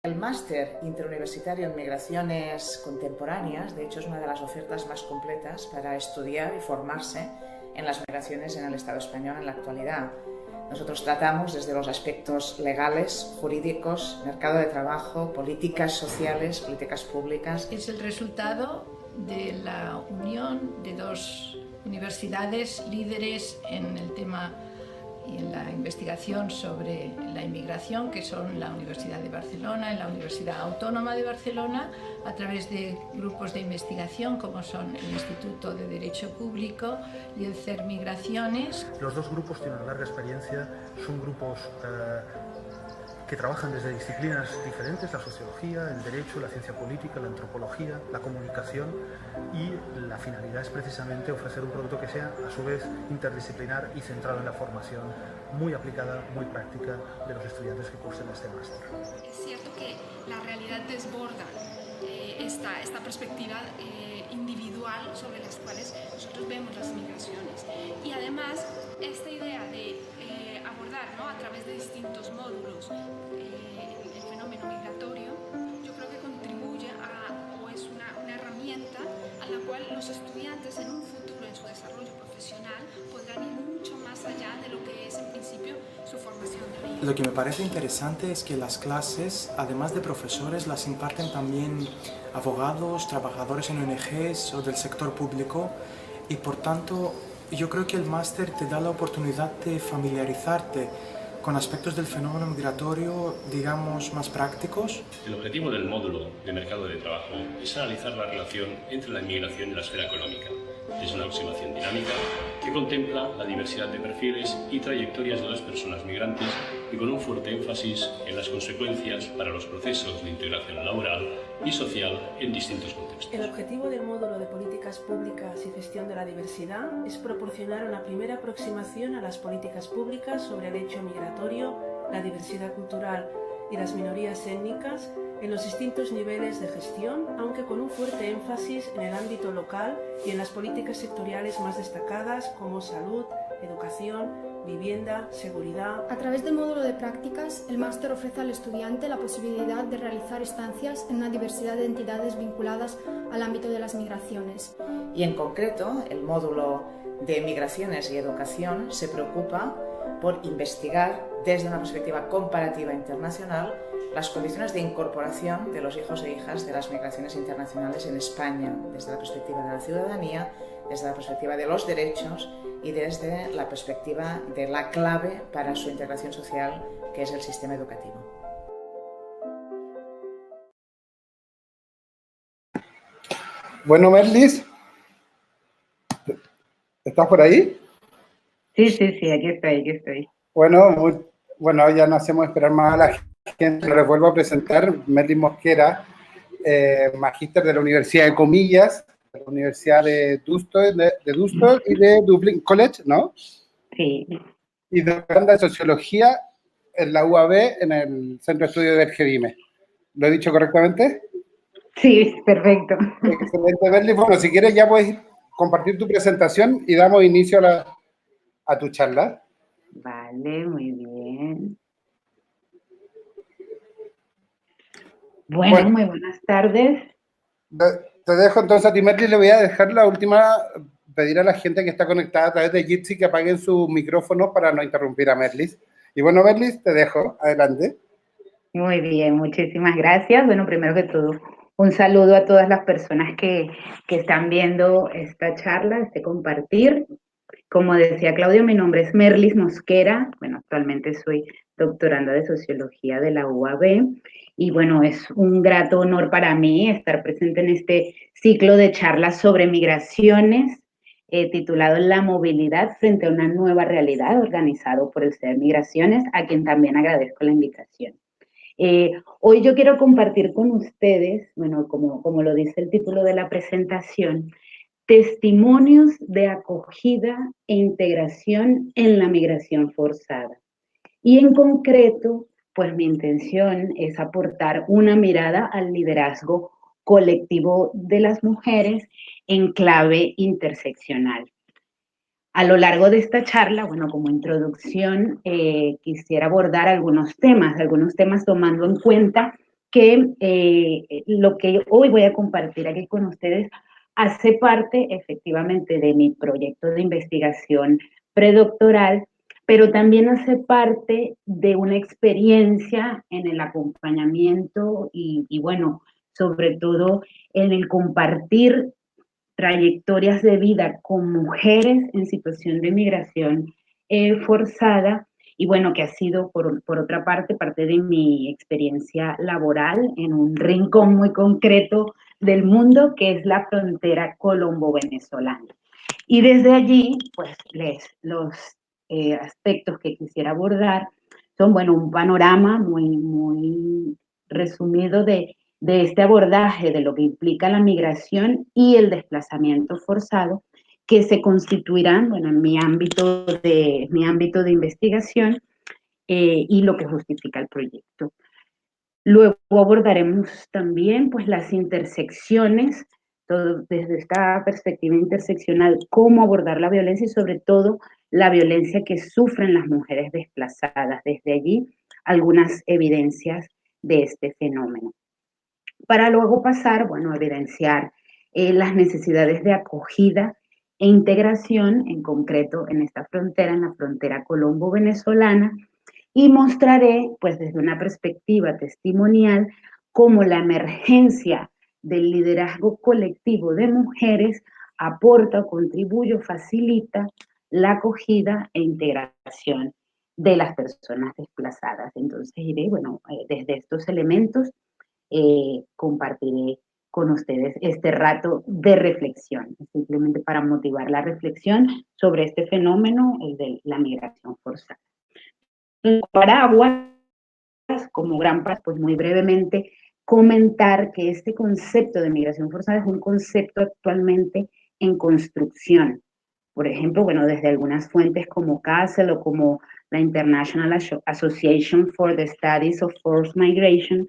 El máster interuniversitario en migraciones contemporáneas, de hecho, es una de las ofertas más completas para estudiar y formarse en las migraciones en el Estado español en la actualidad. Nosotros tratamos desde los aspectos legales, jurídicos, mercado de trabajo, políticas sociales, políticas públicas. Es el resultado de la unión de dos universidades líderes en el tema y en la investigación sobre la inmigración, que son la Universidad de Barcelona y la Universidad Autónoma de Barcelona, a través de grupos de investigación como son el Instituto de Derecho Público y el CER Migraciones. Los dos grupos tienen una larga experiencia, son grupos que trabajan desde disciplinas diferentes, la sociología, el derecho, la ciencia política, la antropología, la comunicación, y la finalidad es precisamente ofrecer un producto que sea a su vez interdisciplinar y centrado en la formación muy aplicada, muy práctica de los estudiantes que cursen este máster. Es cierto que la realidad desborda esta perspectiva individual sobre las cuales nosotros vemos las migraciones, y además esta idea de abordar, ¿no?, a través de distintos módulos el fenómeno migratorio, yo creo que contribuye o es una herramienta a la cual los estudiantes en un futuro en su desarrollo profesional podrán ir mucho más allá de lo que es en principio su formación de vida. Lo que me parece interesante es que las clases, además de profesores, las imparten también abogados, trabajadores en ONGs o del sector público, y por tanto yo creo que el máster te da la oportunidad de familiarizarte con aspectos del fenómeno migratorio, digamos, más prácticos. El objetivo del módulo de mercado de trabajo es analizar la relación entre la inmigración y la esfera económica. Es una aproximación dinámica que contempla la diversidad de perfiles y trayectorias de las personas migrantes, y con un fuerte énfasis en las consecuencias para los procesos de integración laboral y social en distintos contextos. El objetivo del módulo de Políticas Públicas y Gestión de la Diversidad es proporcionar una primera aproximación a las políticas públicas sobre el hecho migratorio, la diversidad cultural y las minorías étnicas en los distintos niveles de gestión, aunque con un fuerte énfasis en el ámbito local y en las políticas sectoriales más destacadas como salud, educación, vivienda, seguridad. A través del módulo de prácticas, el máster ofrece al estudiante la posibilidad de realizar estancias en una diversidad de entidades vinculadas al ámbito de las migraciones. Y en concreto, el módulo de migraciones y educación se preocupa por investigar desde una perspectiva comparativa internacional las condiciones de incorporación de los hijos e hijas de las migraciones internacionales en España, desde la perspectiva de la ciudadanía, desde la perspectiva de los derechos y desde la perspectiva de la clave para su integración social, que es el sistema educativo. Bueno, Merlis, ¿estás por ahí? Sí, aquí estoy. Bueno, ya no hacemos esperar más a la gente. Les vuelvo a presentar, Merlis Mosquera, magíster de la Universidad de Comillas, de la Universidad de Deusto y de Dublin College, ¿no? Sí. Y doctoranda de Sociología en la UAB, en el Centro de Estudios de Ergedime. ¿Lo he dicho correctamente? Sí, perfecto. Excelente, Merlis. Bueno, si quieres ya puedes compartir tu presentación y damos inicio a tu charla. Vale, muy bien. Bueno, muy buenas tardes. Te dejo entonces a ti, Merlis. Le voy a dejar la última, pedir a la gente que está conectada a través de Jitsi que apaguen sus micrófonos para no interrumpir a Merlis. Y bueno, Merlis, te dejo. Adelante. Muy bien, muchísimas gracias. Bueno, primero que todo, un saludo a todas las personas que están viendo esta charla, este compartir. Como decía Claudio, mi nombre es Merlis Mosquera. Bueno, actualmente soy doctoranda de Sociología de la UAB. Y bueno, es un grato honor para mí estar presente en este ciclo de charlas sobre migraciones, titulado La movilidad frente a una nueva realidad, organizado por el CER Migraciones, a quien también agradezco la invitación. Hoy yo quiero compartir con ustedes, bueno, como lo dice el título de la presentación, testimonios de acogida e integración en la migración forzada. Y en concreto, pues mi intención es aportar una mirada al liderazgo colectivo de las mujeres en clave interseccional. A lo largo de esta charla, bueno, como introducción, quisiera abordar algunos temas tomando en cuenta que lo que hoy voy a compartir aquí con ustedes hace parte efectivamente de mi proyecto de investigación predoctoral, pero también hace parte de una experiencia en el acompañamiento y bueno, sobre todo en el compartir trayectorias de vida con mujeres en situación de migración forzada, y bueno, que ha sido por otra parte de mi experiencia laboral en un rincón muy concreto del mundo, que es la frontera colombo-venezolana. Y desde allí, pues los aspectos que quisiera abordar son, bueno, un panorama muy resumido de este abordaje de lo que implica la migración y el desplazamiento forzado, que se constituirán, bueno, en mi ámbito de investigación y lo que justifica el proyecto. Luego abordaremos también, pues, las intersecciones, todo desde esta perspectiva interseccional, cómo abordar la violencia y sobre todo la violencia que sufren las mujeres desplazadas. Desde allí, algunas evidencias de este fenómeno. Para luego pasar, bueno, a evidenciar las necesidades de acogida e integración, en concreto en esta frontera, en la frontera colombo-venezolana, y mostraré, pues desde una perspectiva testimonial, cómo la emergencia del liderazgo colectivo de mujeres aporta, contribuye, facilita la acogida e integración de las personas desplazadas. Entonces iré, bueno, desde estos elementos compartiré con ustedes este rato de reflexión, simplemente para motivar la reflexión sobre este fenómeno, el de la migración forzada. Paraguas, como gran parte, pues muy brevemente, comentar que este concepto de migración forzada es un concepto actualmente en construcción. Por ejemplo, bueno, desde algunas fuentes como CASEL o como la International Association for the Studies of Forced Migration,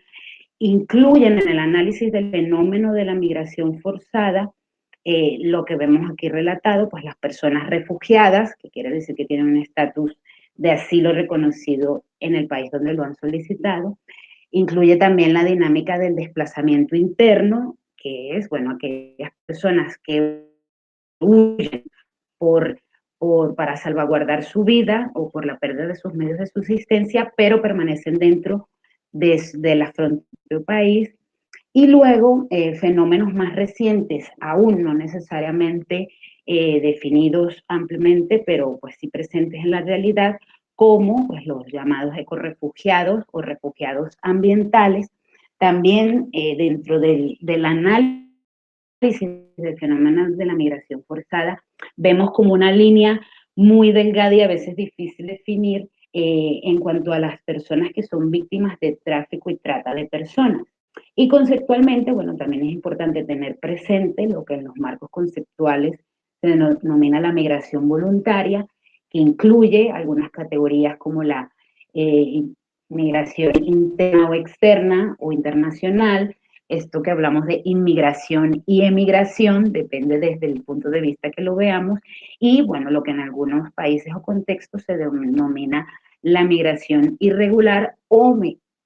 incluyen en el análisis del fenómeno de la migración forzada lo que vemos aquí relatado, pues las personas refugiadas, que quiere decir que tienen un estatus de asilo reconocido en el país donde lo han solicitado. Incluye también la dinámica del desplazamiento interno, que es, bueno, aquellas personas que huyen para salvaguardar su vida o por la pérdida de sus medios de subsistencia, pero permanecen dentro de la frontera del país. Y luego fenómenos más recientes, aún no necesariamente definidos ampliamente, pero pues sí presentes en la realidad, como pues, los llamados ecorrefugiados o refugiados ambientales. También dentro del análisis del fenómeno de la migración forzada, vemos como una línea muy delgada y a veces difícil de definir en cuanto a las personas que son víctimas de tráfico y trata de personas. Y conceptualmente, bueno, también es importante tener presente lo que en los marcos conceptuales se denomina la migración voluntaria, que incluye algunas categorías como la migración interna o externa o internacional, esto que hablamos de inmigración y emigración, depende desde el punto de vista que lo veamos, y bueno, lo que en algunos países o contextos se denomina la migración irregular o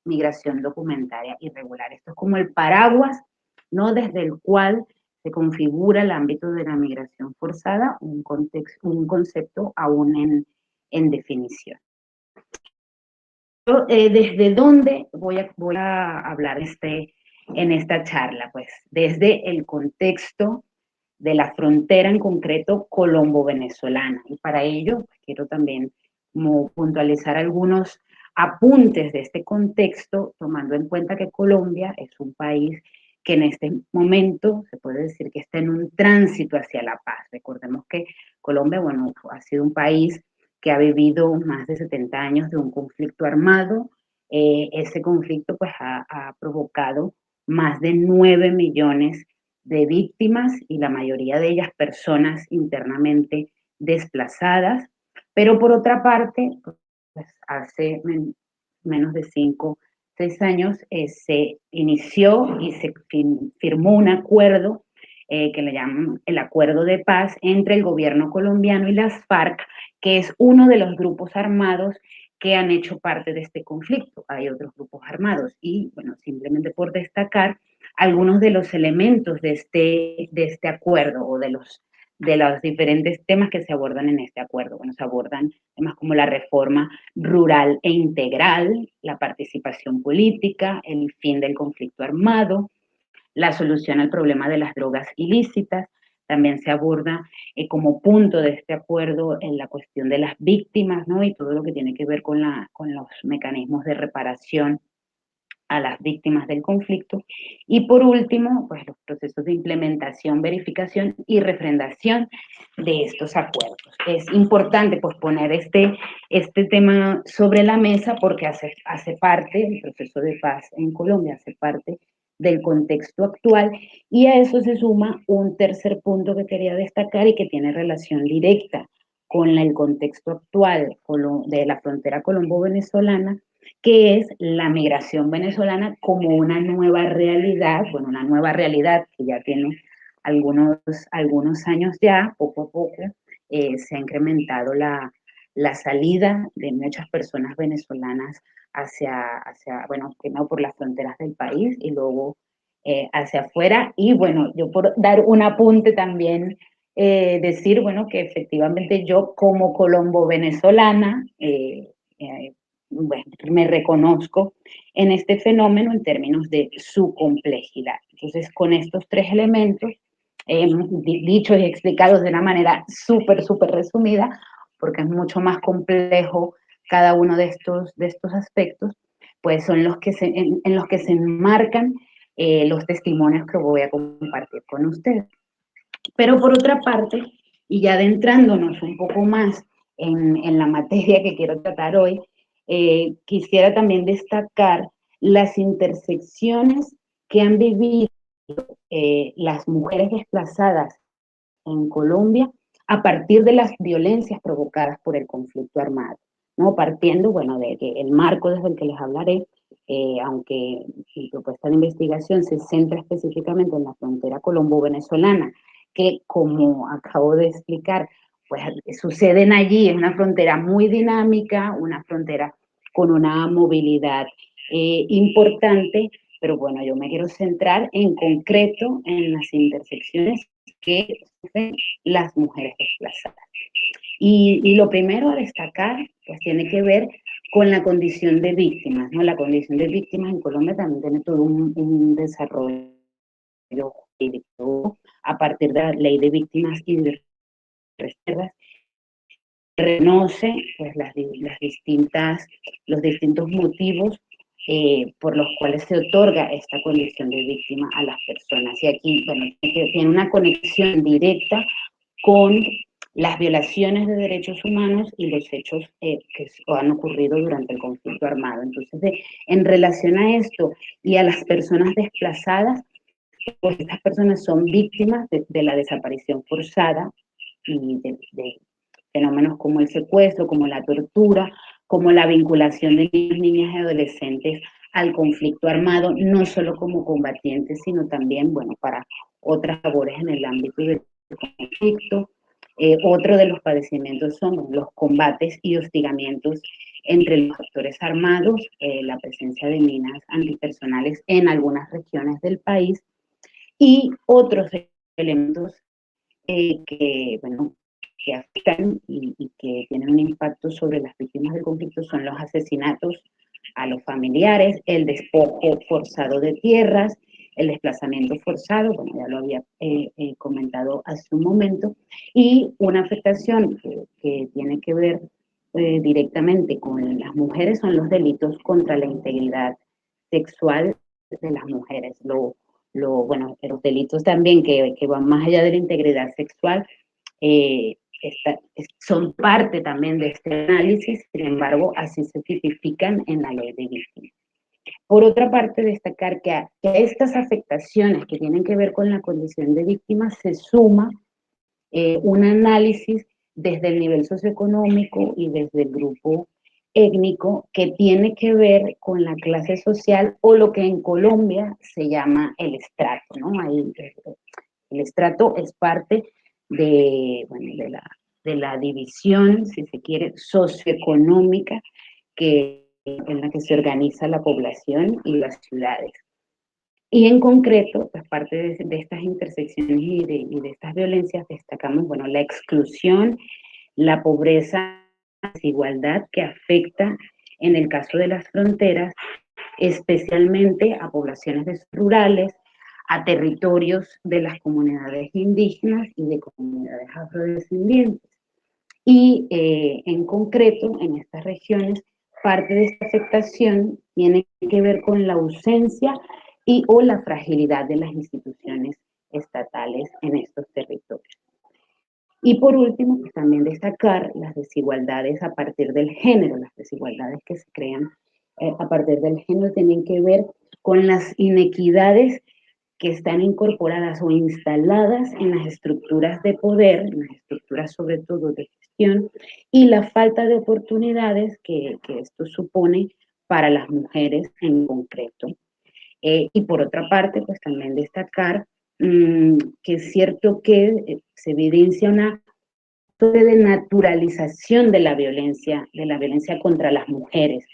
migración documentaria irregular. Esto es como el paraguas, ¿no?, desde el cual se configura el ámbito de la migración forzada, un concepto aún en definición. ¿Desde dónde voy a hablar en esta charla? Pues desde el contexto de la frontera en concreto colombo-venezolana. Y para ello pues, quiero también como puntualizar algunos apuntes de este contexto, tomando en cuenta que Colombia es un país que en este momento se puede decir que está en un tránsito hacia la paz. Recordemos que Colombia, bueno, ha sido un país que ha vivido más de 70 años de un conflicto armado. Ese conflicto pues ha provocado más de 9 millones de víctimas y la mayoría de ellas personas internamente desplazadas. Pero por otra parte, pues hace menos de 6 años se inició y se firmó un acuerdo que le llaman el Acuerdo de Paz entre el gobierno colombiano y las FARC, que es uno de los grupos armados que han hecho parte de este conflicto. Hay otros grupos armados y, bueno, simplemente por destacar algunos de los elementos de este acuerdo o de los diferentes temas que se abordan en este acuerdo. Bueno, se abordan temas como la reforma rural e integral, la participación política, el fin del conflicto armado, la solución al problema de las drogas ilícitas. También se aborda como punto de este acuerdo en la cuestión de las víctimas, ¿no? Y todo lo que tiene que ver con los mecanismos de reparación a las víctimas del conflicto. Y por último, pues los procesos de implementación, verificación y refrendación de estos acuerdos. Es importante pues poner este tema sobre la mesa porque hace parte, el proceso de paz en Colombia hace parte del contexto actual, y a eso se suma un tercer punto que quería destacar y que tiene relación directa con el contexto actual de la frontera colombo-venezolana, que es la migración venezolana como una nueva realidad, bueno, una nueva realidad que ya tiene algunos años ya, poco a poco, se ha incrementado la salida de muchas personas venezolanas hacia, bueno, primero por las fronteras del país y luego hacia afuera. Y bueno, yo por dar un apunte también, decir, bueno, que efectivamente yo como colombo-venezolana, bueno, me reconozco en este fenómeno en términos de su complejidad. Entonces, con estos tres elementos, dichos y explicados de una manera súper resumida, porque es mucho más complejo cada uno de estos aspectos, pues son los que en los que se enmarcan los testimonios que voy a compartir con ustedes. Pero por otra parte, y ya adentrándonos un poco más en la materia que quiero tratar hoy, quisiera también destacar las intersecciones que han vivido las mujeres desplazadas en Colombia a partir de las violencias provocadas por el conflicto armado, ¿no? Partiendo, bueno, de que el marco desde el que les hablaré, aunque mi propuesta de investigación se centra específicamente en la frontera colombo-venezolana, que como acabo de explicar, pues suceden allí, es una frontera muy dinámica, una frontera con una movilidad importante, pero bueno, yo me quiero centrar en concreto en las intersecciones que sufren las mujeres desplazadas. Y lo primero a destacar, pues tiene que ver con la condición de víctimas, ¿no? La condición de víctimas en Colombia también tiene todo un desarrollo jurídico a partir de la ley de víctimas y de reservas, reconoce pues los distintos motivos por los cuales se otorga esta condición de víctima a las personas. Y aquí, bueno, tiene una conexión directa con las violaciones de derechos humanos y los hechos que han ocurrido durante el conflicto armado. Entonces, en relación a esto y a las personas desplazadas, pues estas personas son víctimas de la desaparición forzada y de fenómenos como el secuestro, como la tortura, como la vinculación de niños, niñas y adolescentes al conflicto armado, no solo como combatientes, sino también, bueno, para otras labores en el ámbito del conflicto. Otro de los padecimientos son los combates y hostigamientos entre los actores armados, la presencia de minas antipersonales en algunas regiones del país, y otros elementos que afectan y que tienen un impacto sobre las víctimas del conflicto son los asesinatos a los familiares, el despojo forzado de tierras, el desplazamiento forzado, bueno, ya lo había comentado hace un momento, y una afectación que tiene que ver directamente con las mujeres son los delitos contra la integridad sexual de las mujeres. Bueno, los delitos también que van más allá de la integridad sexual son parte también de este análisis, sin embargo, así se tipifican en la ley de víctimas. Por otra parte, destacar que a estas afectaciones que tienen que ver con la condición de víctima se suma un análisis desde el nivel socioeconómico y desde el grupo étnico que tiene que ver con la clase social o lo que en Colombia se llama el estrato, ¿no? Ahí, el estrato es parte de la división, si se quiere, socioeconómica en la que se organiza la población y las ciudades. Y en concreto, pues parte de estas intersecciones y de estas violencias destacamos, bueno, la exclusión, la pobreza, la desigualdad que afecta, en el caso de las fronteras, especialmente a poblaciones rurales, a territorios de las comunidades indígenas y de comunidades afrodescendientes. Y en concreto, en estas regiones, parte de esta afectación tiene que ver con la ausencia y o la fragilidad de las instituciones estatales en estos territorios. Y por último, pues también destacar las desigualdades a partir del género, las desigualdades que se crean a partir del género tienen que ver con las inequidades que están incorporadas o instaladas en las estructuras de poder, en las estructuras sobre todo de gestión, y la falta de oportunidades que esto supone para las mujeres en concreto. Y por otra parte, pues también destacar que es cierto que se evidencia una de naturalización de la violencia contra las mujeres.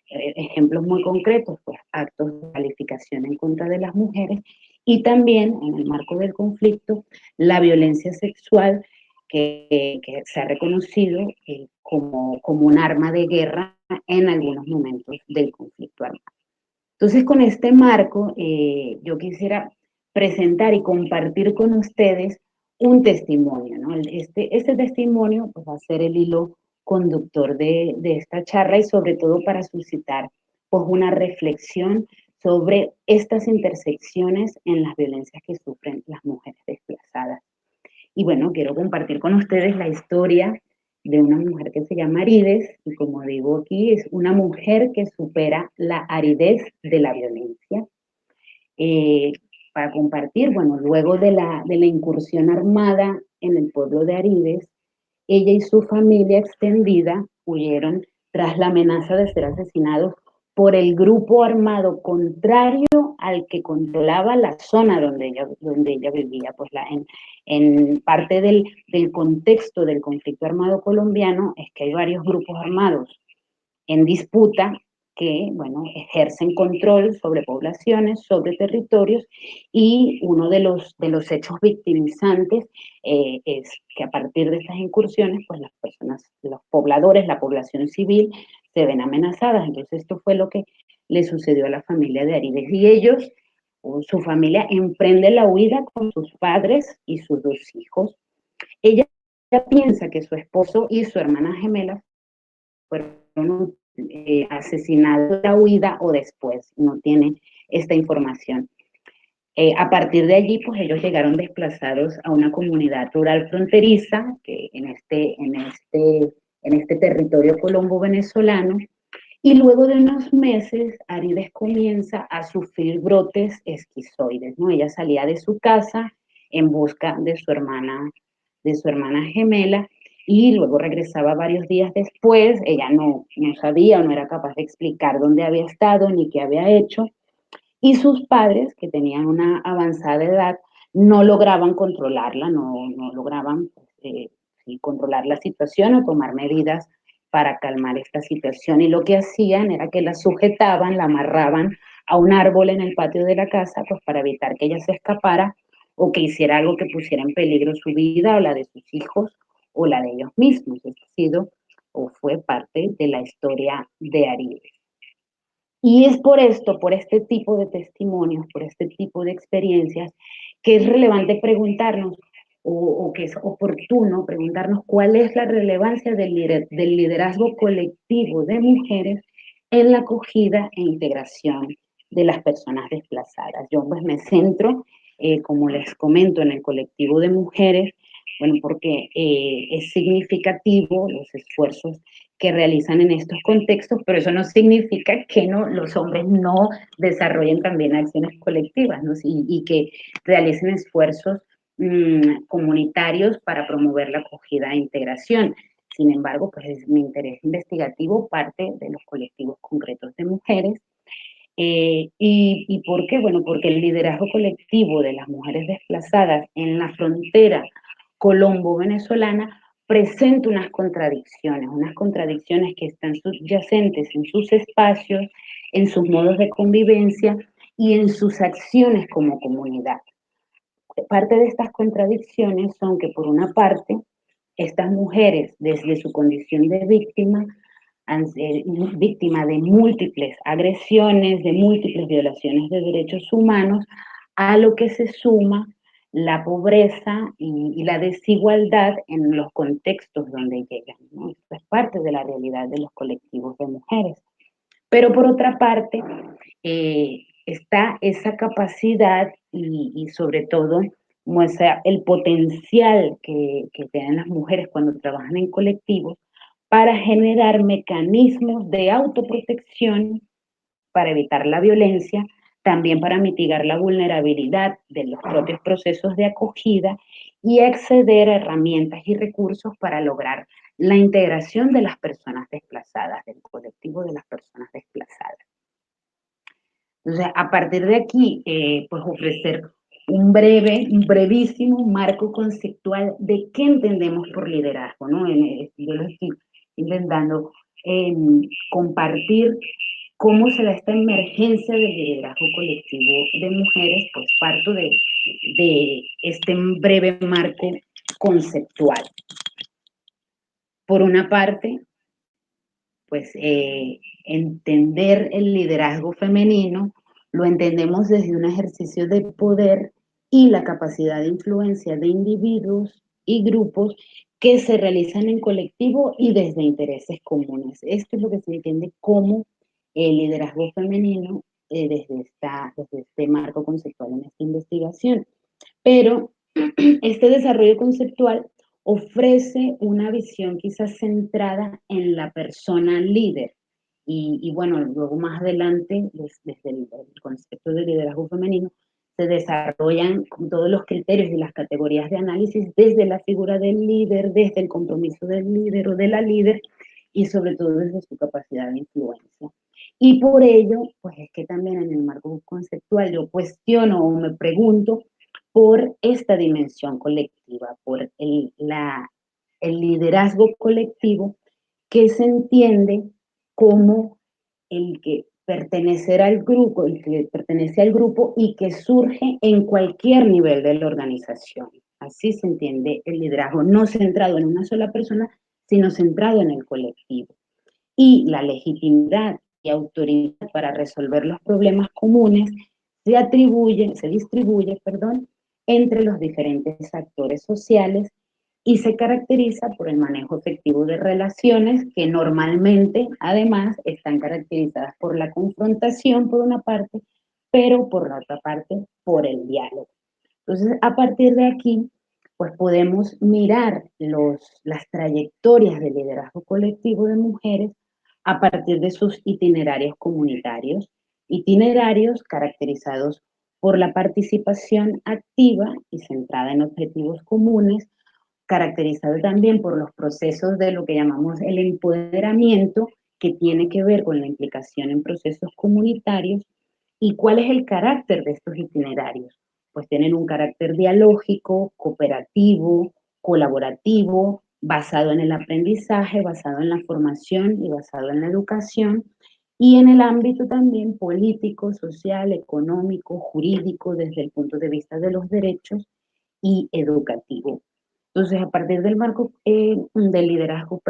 Ejemplos muy concretos, pues actos de calificación en contra de las mujeres y también en el marco del conflicto la violencia sexual que se ha reconocido como un arma de guerra en algunos momentos del conflicto armado. Entonces, con este marco, yo quisiera presentar y compartir con ustedes un testimonio, ¿no? Este testimonio pues, va a ser el hilo conductor de esta charla y sobre todo para suscitar pues, una reflexión sobre estas intersecciones en las violencias que sufren las mujeres desplazadas. Y bueno, quiero compartir con ustedes la historia de una mujer que se llama Arides, y como digo aquí, es una mujer que supera la aridez de la violencia. Para compartir, bueno, luego de la incursión armada en el pueblo de Arides, ella y su familia extendida huyeron tras la amenaza de ser asesinados por el grupo armado contrario al que controlaba la zona donde ella vivía. Pues en parte del contexto del conflicto armado colombiano es que hay varios grupos armados en disputa que, bueno, ejercen control sobre poblaciones, sobre territorios, y uno de los hechos victimizantes es que a partir de estas incursiones, pues las personas, los pobladores, la población civil, se ven amenazadas. Entonces esto fue lo que le sucedió a la familia de Arides, y ellos, o su familia, emprende la huida con sus padres y sus 2 hijos. Ella piensa que su esposo y su hermana gemela fueron asesinados en la huida o después, no tiene esta información. A partir de allí, pues ellos llegaron desplazados a una comunidad rural fronteriza que en este territorio colombo-venezolano, y luego de unos meses, Arides comienza a sufrir brotes esquizoides, ¿no? Ella salía de su casa en busca de su hermana gemela, y luego regresaba varios días después. Ella no sabía o no era capaz de explicar dónde había estado ni qué había hecho, y sus padres, que tenían una avanzada edad, no lograban controlarla, no lograban controlar la situación o tomar medidas para calmar esta situación, y lo que hacían era que la sujetaban, la amarraban a un árbol en el patio de la casa, pues para evitar que ella se escapara o que hiciera algo que pusiera en peligro su vida o la de sus hijos o la de ellos mismos. Esto ha sido o fue parte de la historia de Arides. Y es por esto, por este tipo de testimonios, por este tipo de experiencias, que es relevante preguntarnos, o que es oportuno preguntarnos cuál es la relevancia del liderazgo colectivo de mujeres en la acogida e integración de las personas desplazadas. Yo pues me centro, como les comento, en el colectivo de mujeres, bueno, porque es significativo los esfuerzos que realizan en estos contextos, pero eso no significa que los hombres no desarrollen también acciones colectivas, ¿no? y que realicen esfuerzos comunitarios para promover la acogida e integración. Sin embargo, pues mi interés investigativo parte de los colectivos concretos de mujeres. ¿Y por qué? Bueno, porque el liderazgo colectivo de las mujeres desplazadas en la frontera colombo-venezolana presenta unas contradicciones que están subyacentes en sus espacios, en sus modos de convivencia y en sus acciones como comunidad. Parte de estas contradicciones son que, por una parte, estas mujeres, desde su condición de víctima, víctima de múltiples agresiones, de múltiples violaciones de derechos humanos, a lo que se suma la pobreza y la desigualdad en los contextos donde llegan, ¿no? Esto es parte de la realidad de los colectivos de mujeres. Pero por otra parte, está esa capacidad y sobre todo muestra el potencial que tienen las mujeres cuando trabajan en colectivos para generar mecanismos de autoprotección, para evitar la violencia, también para mitigar la vulnerabilidad de los propios procesos de acogida y acceder a herramientas y recursos para lograr la integración de las personas desplazadas, del colectivo de las personas desplazadas. Entonces, a partir de aquí, pues ofrecer un brevísimo marco conceptual de qué entendemos por liderazgo, ¿no? Yo lo estoy intentando compartir cómo se da esta emergencia del liderazgo colectivo de mujeres, pues parto de este breve marco conceptual. Por una parte, pues entender el liderazgo femenino lo entendemos desde un ejercicio de poder y la capacidad de influencia de individuos y grupos que se realizan en colectivo y desde intereses comunes. Esto es lo que se entiende como el liderazgo femenino desde este marco conceptual en esta investigación. Pero este desarrollo conceptual ofrece una visión quizás centrada en la persona líder. Y bueno, luego más adelante, desde el concepto de liderazgo femenino, se desarrollan todos los criterios y las categorías de análisis desde la figura del líder, desde el compromiso del líder o de la líder, y sobre todo desde su capacidad de influencia. Y por ello, pues es que también en el marco conceptual yo cuestiono o me pregunto por esta dimensión colectiva, por el liderazgo colectivo que se entiende como el que pertenecer al grupo, el que pertenece al grupo y que surge en cualquier nivel de la organización. Así se entiende el liderazgo, no centrado en una sola persona, sino centrado en el colectivo. Y la legitimidad y autoridad para resolver los problemas comunes se distribuye, entre los diferentes actores sociales y se caracteriza por el manejo efectivo de relaciones que normalmente, además, están caracterizadas por la confrontación por una parte, pero por la otra parte, por el diálogo. Entonces, a partir de aquí, pues podemos mirar las trayectorias del liderazgo colectivo de mujeres a partir de sus itinerarios comunitarios, itinerarios caracterizados por la participación activa y centrada en objetivos comunes, caracterizado también por los procesos de lo que llamamos el empoderamiento, que tiene que ver con la implicación en procesos comunitarios. ¿Y cuál es el carácter de estos itinerarios? Pues tienen un carácter dialógico, cooperativo, colaborativo, basado en el aprendizaje, basado en la formación y basado en la educación, y en el ámbito también político, social, económico, jurídico, desde el punto de vista de los derechos y educativo. Entonces, a partir del marco del liderazgo,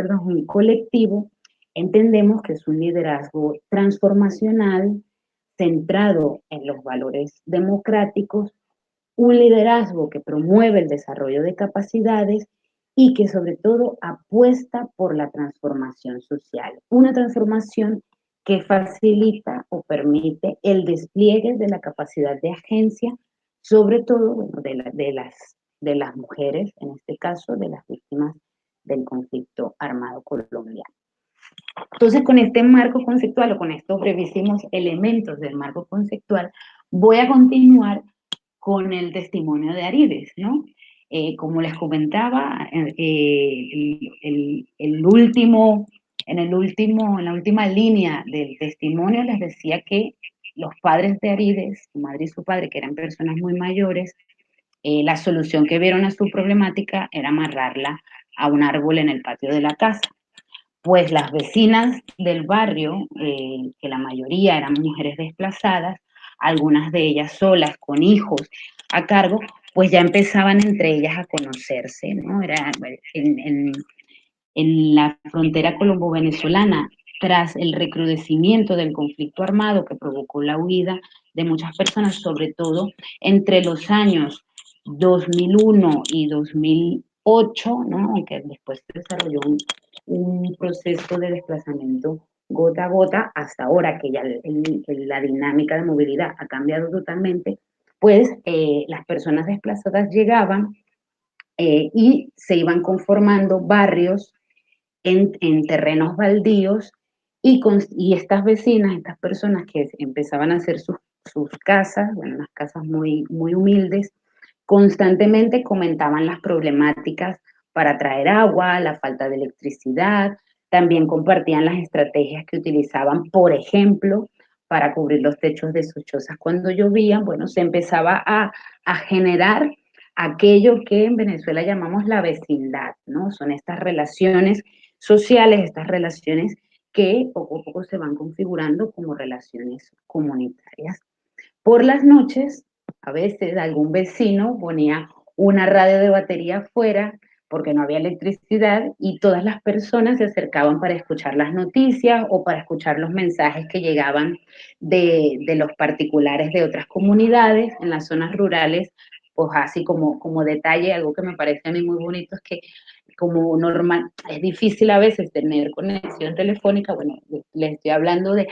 colectivo, entendemos que es un liderazgo transformacional, centrado en los valores democráticos, un liderazgo que promueve el desarrollo de capacidades y que sobre todo apuesta por la transformación social. Una transformación que facilita o permite el despliegue de la capacidad de agencia, sobre todo de las mujeres, en este caso, de las víctimas del conflicto armado colombiano. Entonces, con este marco conceptual o con estos brevísimos elementos del marco conceptual, voy a continuar con el testimonio de Arides, ¿no? Como les comentaba, en la última línea del testimonio les decía que los padres de Arides, su madre y su padre, que eran personas muy mayores, la solución que vieron a su problemática era amarrarla a un árbol en el patio de la casa. Pues las vecinas del barrio, que la mayoría eran mujeres desplazadas, algunas de ellas solas, con hijos a cargo, pues ya empezaban entre ellas a conocerse, ¿no? Era en la frontera colombo-venezolana, tras el recrudecimiento del conflicto armado que provocó la huida de muchas personas, sobre todo entre los años 2001 y 2008, ¿no? Aunque después se desarrolló un proceso de desplazamiento gota a gota, hasta ahora que ya la dinámica de movilidad ha cambiado totalmente, pues las personas desplazadas llegaban y se iban conformando barrios en terrenos baldíos y estas vecinas, estas personas que empezaban a hacer sus casas, bueno, unas casas muy, muy humildes, constantemente comentaban las problemáticas para traer agua, la falta de electricidad, también compartían las estrategias que utilizaban, por ejemplo, para cubrir los techos de sus chozas cuando llovían. Bueno, se empezaba a generar aquello que en Venezuela llamamos la vecindad, ¿no? Son estas relaciones sociales, estas relaciones que poco a poco se van configurando como relaciones comunitarias. Por las noches, a veces algún vecino ponía una radio de batería afuera porque no había electricidad y todas las personas se acercaban para escuchar las noticias o para escuchar los mensajes que llegaban de los particulares de otras comunidades en las zonas rurales. Pues así como detalle, algo que me parece a mí muy bonito es que como normal, es difícil a veces tener conexión telefónica, bueno, les estoy hablando de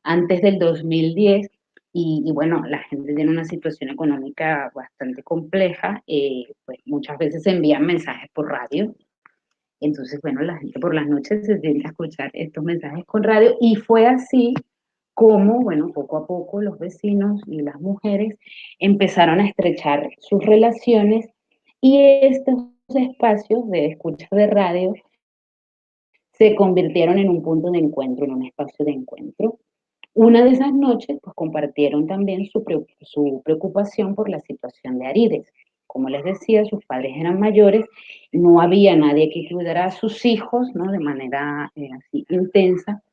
antes del 2010, y bueno, la gente tiene una situación económica bastante compleja, pues muchas veces se envían mensajes por radio, entonces bueno, la gente por las noches se tiende a escuchar estos mensajes con radio, y fue así como, bueno, poco a poco los vecinos y las mujeres empezaron a estrechar sus relaciones, y estos espacios de escucha de radio se convirtieron en un punto de encuentro, en un espacio de encuentro. Una de esas noches, pues compartieron también su preocupación por la situación de Arides. Como les decía, sus padres eran mayores, no había nadie que cuidara a sus hijos, ¿no? De manera así intensa,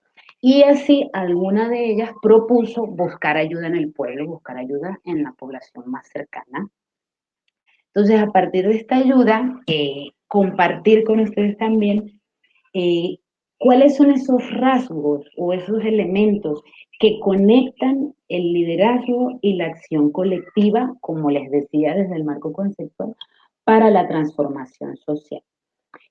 y así alguna de ellas propuso buscar ayuda en el pueblo, buscar ayuda en la población más cercana. Entonces, a partir de esta ayuda, compartir con ustedes también cuáles son esos rasgos o esos elementos que conectan el liderazgo y la acción colectiva, como les decía, desde el marco conceptual, para la transformación social.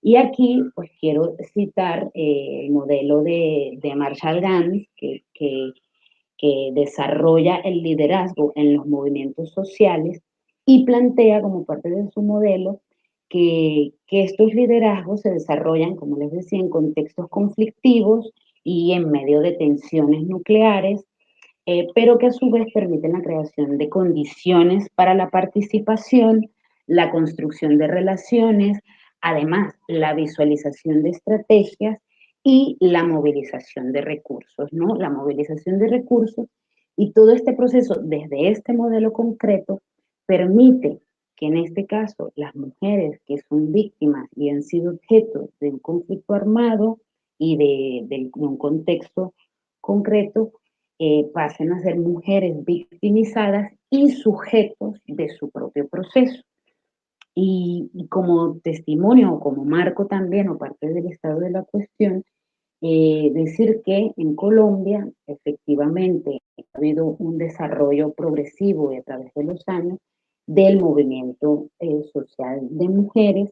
Y aquí, pues quiero citar el modelo de Marshall Gans, que desarrolla el liderazgo en los movimientos sociales y plantea como parte de su modelo que estos liderazgos se desarrollan, como les decía, en contextos conflictivos y en medio de tensiones nucleares, pero que a su vez permiten la creación de condiciones para la participación, la construcción de relaciones, además la visualización de estrategias y la movilización de recursos, ¿no? La movilización de recursos y todo este proceso desde este modelo concreto permite que en este caso las mujeres que son víctimas y han sido objeto de un conflicto armado y de un contexto concreto, pasen a ser mujeres victimizadas y sujetos de su propio proceso. Y como testimonio o como marco también o parte del estado de la cuestión, decir que en Colombia efectivamente ha habido un desarrollo progresivo y a través de los años del movimiento social de mujeres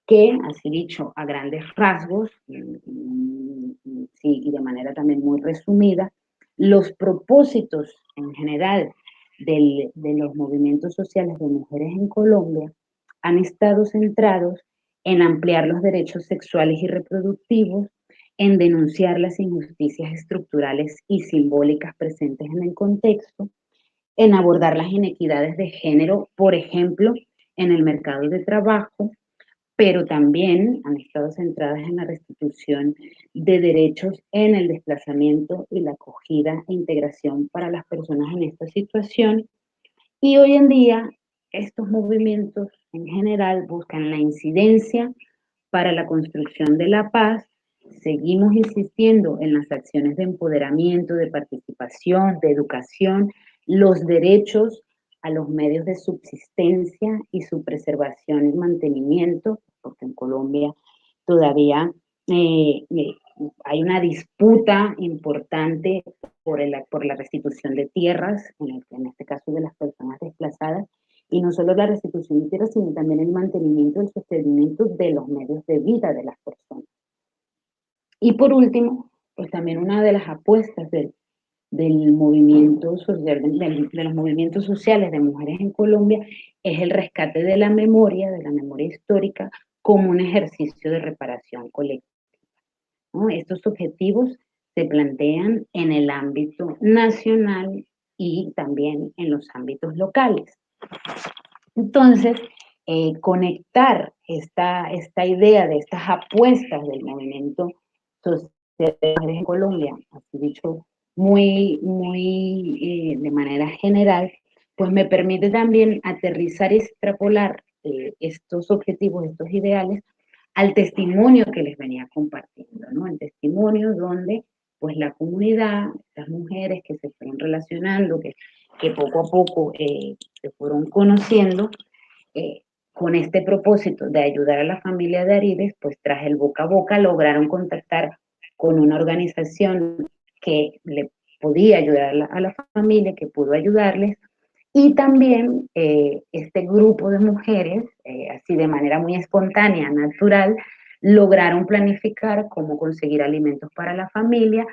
que, así dicho, a grandes rasgos, sí, y de manera también muy resumida, los propósitos en general de los movimientos sociales de mujeres en Colombia han estado centrados en ampliar los derechos sexuales y reproductivos, en denunciar las injusticias estructurales y simbólicas presentes en el contexto, en abordar las inequidades de género, por ejemplo, en el mercado de trabajo, pero también han estado centradas en la restitución de derechos en el desplazamiento y la acogida e integración para las personas en esta situación. Y hoy en día estos movimientos en general buscan la incidencia para la construcción de la paz. Seguimos insistiendo en las acciones de empoderamiento, de participación, de educación, los derechos a los medios de subsistencia y su preservación y mantenimiento, porque en Colombia todavía hay una disputa importante por la restitución de tierras, en este caso de las personas desplazadas, y no solo la restitución de tierras, sino también el mantenimiento y el sostenimiento de los medios de vida de las personas. Y por último, pues también una de las apuestas del movimiento social, de los movimientos sociales de mujeres en Colombia, es el rescate de la memoria histórica, como un ejercicio de reparación colectiva, ¿no? Estos objetivos se plantean en el ámbito nacional y también en los ámbitos locales. Entonces, conectar esta idea de estas apuestas del movimiento social de mujeres en Colombia, así dicho, muy de manera general, pues me permite también aterrizar y extrapolar estos objetivos, estos ideales, al testimonio que les venía compartiendo, ¿no? El testimonio donde, pues, la comunidad, las mujeres que se fueron relacionando, que poco a poco se fueron conociendo, con este propósito de ayudar a la familia de Arides, pues tras el boca a boca lograron contactar con una organización que le podía ayudar a la familia, que pudo ayudarles, y también este grupo de mujeres, así de manera muy espontánea, natural, lograron planificar cómo conseguir alimentos para la familia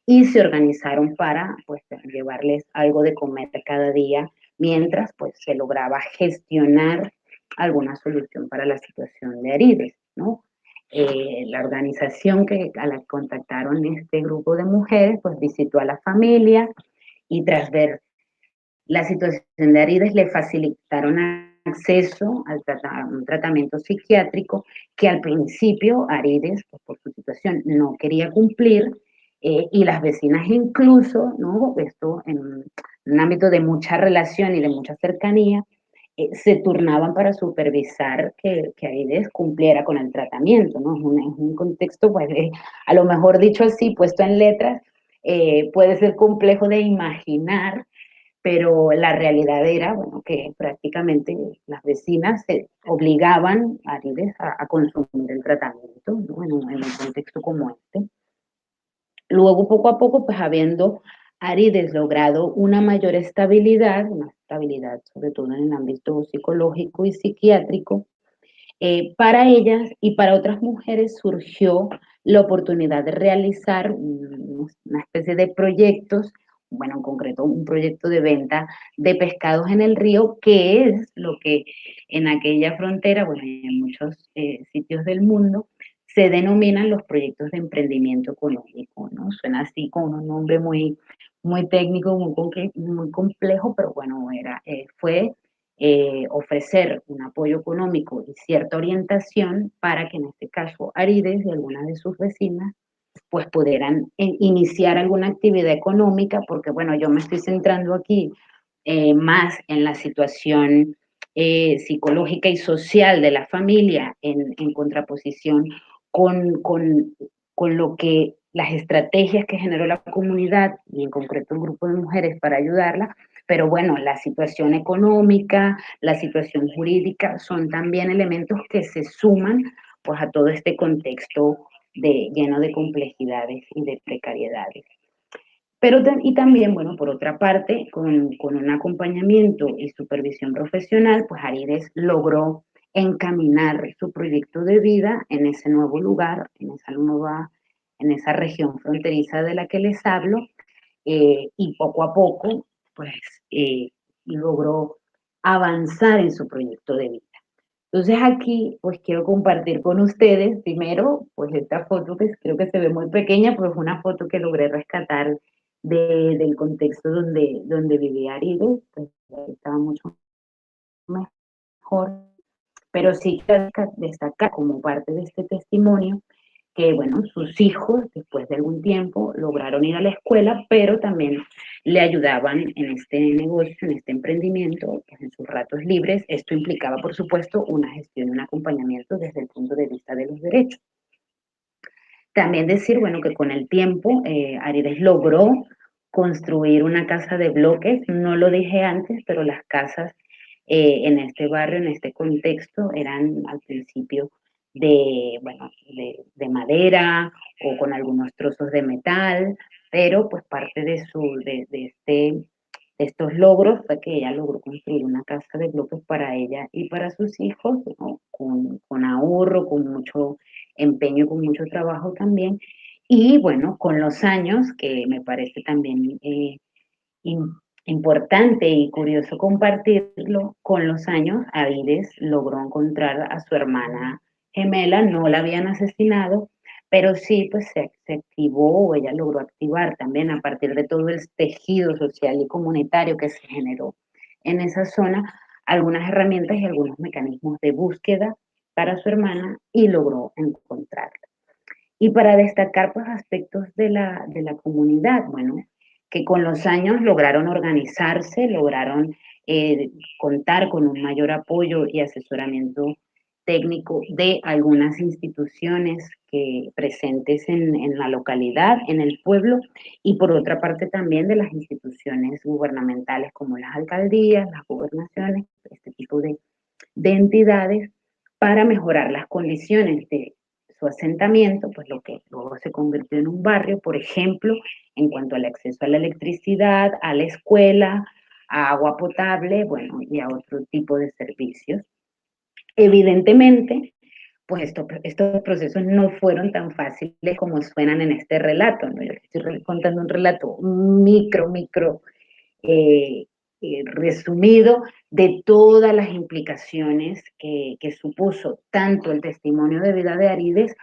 y se organizaron para, pues, llevarles algo de comer cada día, mientras, pues, se lograba gestionar alguna solución para la situación de Arides, ¿no? La organización a la que contactaron este grupo de mujeres, pues visitó a la familia y tras ver la situación de Arides le facilitaron acceso a un tratamiento psiquiátrico que al principio Arides, pues, por su situación, no quería cumplir, y las vecinas incluso, ¿no? Esto en un ámbito de mucha relación y de mucha cercanía, se turnaban para supervisar que Arides cumpliera con el tratamiento, ¿no? Es un contexto, pues, a lo mejor dicho así, puesto en letras, puede ser complejo de imaginar, pero la realidad era, bueno, que prácticamente las vecinas se obligaban a Arides a consumir el tratamiento, ¿no? En un contexto como este. Luego, poco a poco, pues habiendo Arides logrado una mayor estabilidad, sobre todo en el ámbito psicológico y psiquiátrico, para ellas y para otras mujeres surgió la oportunidad de realizar una especie de proyectos, bueno, en concreto un proyecto de venta de pescados en el río, que es lo que en aquella frontera, bueno, y en muchos sitios del mundo, se denominan los proyectos de emprendimiento económico, ¿no? Suena así con un nombre muy, muy técnico, muy complejo, pero bueno, fue ofrecer un apoyo económico y cierta orientación para que en este caso Arides y algunas de sus vecinas pues pudieran iniciar alguna actividad económica, porque bueno, yo me estoy centrando aquí más en la situación psicológica y social de la familia en contraposición con lo que las estrategias que generó la comunidad y en concreto un grupo de mujeres para ayudarla, pero bueno, la situación económica, la situación jurídica son también elementos que se suman pues a todo este contexto lleno de complejidades y de precariedades. Y también, bueno, por otra parte, con un acompañamiento y supervisión profesional, pues Arides logró encaminar su proyecto de vida en ese nuevo lugar, en esa región fronteriza de la que les hablo, y poco a poco, pues, logró avanzar en su proyecto de vida. Entonces aquí, pues, quiero compartir con ustedes, primero, pues, esta foto que creo que se ve muy pequeña, pues, una foto que logré rescatar del contexto donde vivía Arides, pues, estaba mucho mejor, pero sí destacar como parte de este testimonio que, bueno, sus hijos, después de algún tiempo, lograron ir a la escuela, pero también le ayudaban en este negocio, en este emprendimiento, pues en sus ratos libres. Esto implicaba, por supuesto, una gestión y un acompañamiento desde el punto de vista de los derechos. También decir, bueno, que con el tiempo Arides logró construir una casa de bloques, no lo dije antes, pero las casas en este barrio, en este contexto, eran al principio de, bueno, de madera o con algunos trozos de metal, pero pues parte de estos logros fue que ella logró construir una casa de bloques para ella y para sus hijos, ¿no? Con ahorro, con mucho empeño, con mucho trabajo también. Y bueno, con los años, que me parece también importante y curioso compartirlo, con los años Arides logró encontrar a su hermana gemela, no la habían asesinado, pero sí pues se activó, o ella logró activar también a partir de todo el tejido social y comunitario que se generó en esa zona, algunas herramientas y algunos mecanismos de búsqueda para su hermana y logró encontrarla. Y para destacar pues aspectos de la comunidad, bueno, que con los años lograron organizarse, lograron contar con un mayor apoyo y asesoramiento técnico de algunas instituciones presentes en la localidad, en el pueblo, y por otra parte también de las instituciones gubernamentales como las alcaldías, las gobernaciones, este tipo de entidades, para mejorar las condiciones de su asentamiento, pues lo que luego se convirtió en un barrio, por ejemplo, en cuanto al acceso a la electricidad, a la escuela, a agua potable, bueno, y a otro tipo de servicios. Evidentemente, pues estos procesos no fueron tan fáciles como suenan en este relato, ¿no? Yo estoy contando un relato micro, resumido de todas las implicaciones que supuso tanto el testimonio de vida de Arides